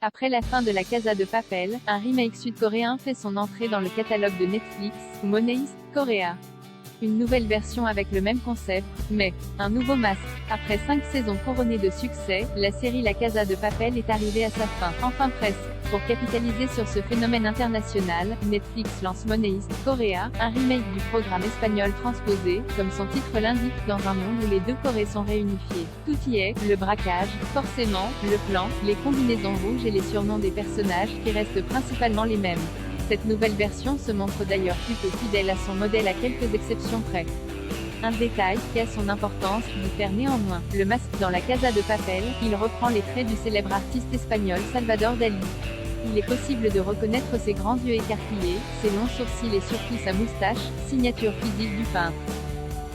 Après la fin de La Casa de Papel, un remake sud-coréen fait son entrée dans le catalogue de Netflix, Money Heist Korea. Une nouvelle version avec le même concept, mais un nouveau masque. Après 5 saisons couronnées de succès, la série La Casa de Papel est arrivée à sa fin, enfin presque. Pour capitaliser sur ce phénomène international, Netflix lance Money Heist Korea, un remake du programme espagnol transposé, comme son titre l'indique, dans un monde où les deux Corées sont réunifiées. Tout y est, le braquage, forcément, le plan, les combinaisons rouges et les surnoms des personnages, qui restent principalement les mêmes. Cette nouvelle version se montre d'ailleurs plutôt fidèle à son modèle à quelques exceptions près. Un détail, qui a son importance, diffère néanmoins. Le masque dans La Casa de Papel, il reprend les traits du célèbre artiste espagnol Salvador Dalí. Il est possible de reconnaître ses grands yeux écarquillés, ses longs sourcils et surtout sa moustache, signature physique du peintre.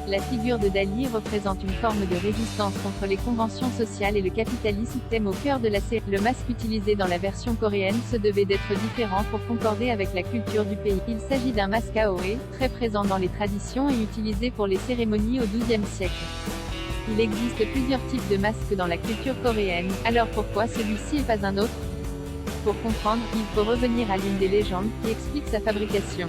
La figure de Dalí représente une forme de résistance contre les conventions sociales et le capitalisme, thème au cœur de la série. Le masque utilisé dans la version coréenne se devait d'être différent pour concorder avec la culture du pays. Il s'agit d'un masque Aoe, très présent dans les traditions et utilisé pour les cérémonies au XIIe siècle. Il existe plusieurs types de masques dans la culture coréenne, alors pourquoi celui-ci et pas un autre? Pour comprendre, il faut revenir à l'une des légendes, qui explique sa fabrication.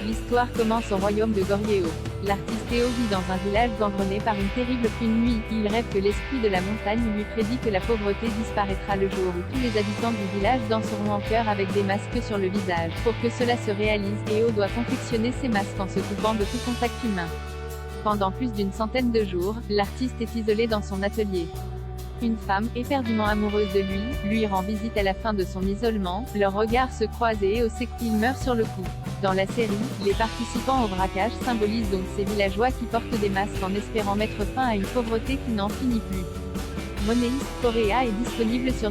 L'histoire commence au royaume de Goryeo. L'artiste Théo vit dans un village gangrené par une terrible pluie. Une nuit, il rêve que l'esprit de la montagne lui prédit que la pauvreté disparaîtra le jour où tous les habitants du village danseront en chœur avec des masques sur le visage. Pour que cela se réalise, Théo doit confectionner ses masques en se coupant de tout contact humain. Pendant plus d'une centaine de jours, l'artiste est isolé dans son atelier. Une femme, éperdument amoureuse de lui rend visite à la fin de son isolement, leurs regards se croisent et il meurt sur le coup. Dans la série, les participants au braquage symbolisent donc ces villageois qui portent des masques en espérant mettre fin à une pauvreté qui n'en finit plus. Money Heist Korea est disponible sur